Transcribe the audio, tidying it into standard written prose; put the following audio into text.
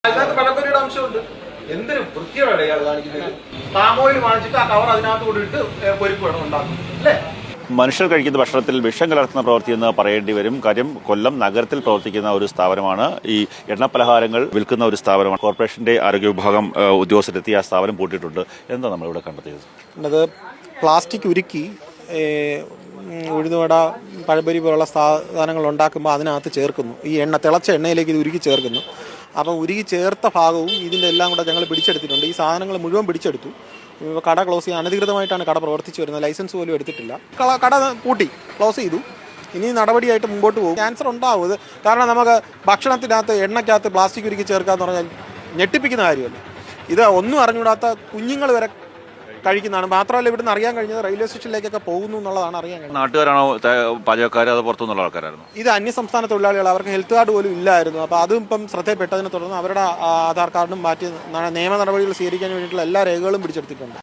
അതിനകത്ത് പഴപ്പൊരിയുടെ അംശമുണ്ട്. എന്തൊരു വൃത്തിയോടെ ഇയാൾ കാണിക്കുന്നത്. പാമോയിൽ വാങ്ങിച്ചിട്ട് ആ കവർ അതിനകത്ത് കൊണ്ടിട്ട് പൊരിപ്പ് വേണം ഉണ്ടാക്കും അല്ലേ? മനുഷ്യർ കഴിക്കുന്ന ഭക്ഷണത്തിൽ വിഷം കലർത്തുന്ന പ്രവൃത്തി എന്ന് പറയേണ്ടി വരും. കാര്യം കൊല്ലം നഗരത്തിൽ പ്രവർത്തിക്കുന്ന ഒരു സ്ഥാപനമാണ്. ഈ എണ്ണപ്പലഹാരങ്ങൾ വിൽക്കുന്ന ഒരു സ്ഥാപനമാണ്. കോർപ്പറേഷന്റെ ആരോഗ്യ വിഭാഗം ഉദ്യോഗസ്ഥരെത്തി ആ സ്ഥാപനം പൂട്ടിയിട്ടുണ്ട്. എന്താ നമ്മളിവിടെ കണ്ടെത്തിയത്? അത് പ്ലാസ്റ്റിക് ഉരുക്കി ഉഴുന്നുവട പഴംപൊരി പോലുള്ള സാധനങ്ങൾ ഉണ്ടാക്കുമ്പോൾ അതിനകത്ത് ചേർക്കുന്നു. ഈ തിളച്ച എണ്ണയിലേക്ക് ഇത് ഉരുക്കി ചേർക്കുന്നു. അപ്പോൾ ഉരുക്കി ചേർത്ത ഭാഗവും ഇതിൻ്റെ എല്ലാം കൂടെ ഞങ്ങൾ പിടിച്ചെടുത്തിട്ടുണ്ട്. ഈ സാധനങ്ങൾ മുഴുവൻ പിടിച്ചെടുത്തു. കട ക്ലോസ് ചെയ്യാൻ അനധികൃതമായിട്ടാണ് കട പ്രവർത്തിച്ചു വരുന്നത്. ലൈസൻസ് പോലും എടുത്തിട്ടില്ല. കട പൂട്ടി ക്ലോസ് ചെയ്തു. ഇനി നടപടിയായിട്ട് മുമ്പോട്ട് പോകും. ക്യാൻസർ ഉണ്ടാവും. ഇത് കാരണം നമുക്ക് ഭക്ഷണത്തിനകത്ത് എണ്ണയ്ക്കകത്ത് പ്ലാസ്റ്റിക് ഉരുക്കി ചേർക്കുക എന്ന് പറഞ്ഞാൽ ഞെട്ടിപ്പിക്കുന്ന കാര്യമല്ല. ഇത് ഒന്നും അറിഞ്ഞുകൂടാത്ത കുഞ്ഞുങ്ങൾ വരെ കഴിക്കുന്നതാണ്. മാത്രമല്ല ഇവിടുന്ന് അറിയാൻ കഴിഞ്ഞത് റെയിൽവേ സ്റ്റേഷനിലേക്കൊക്കെ പോകുന്നു എന്നുള്ളതാണ് അറിയാൻ കഴിഞ്ഞത്. നാട്ടുകാരാണോ പാചകക്കാർ, അത് പുറത്തുനിന്നുള്ള ആൾക്കാരായിരുന്നു? ഇത് അന്യസംസ്ഥാന തൊഴിലാളികൾ. അവർക്ക് ഹെൽത്ത് കാർഡ് പോലും ഇല്ലായിരുന്നു. അപ്പോൾ അതും ഇപ്പം ശ്രദ്ധയിൽപ്പെട്ടതിനെ തുടർന്ന് അവരുടെ ആധാർ കാർഡും മാറ്റി നിയമ നടപടികൾ സ്വീകരിക്കാൻ വേണ്ടിയിട്ടുള്ള എല്ലാ രേഖകളും പിടിച്ചെടുത്തിട്ടുണ്ട്.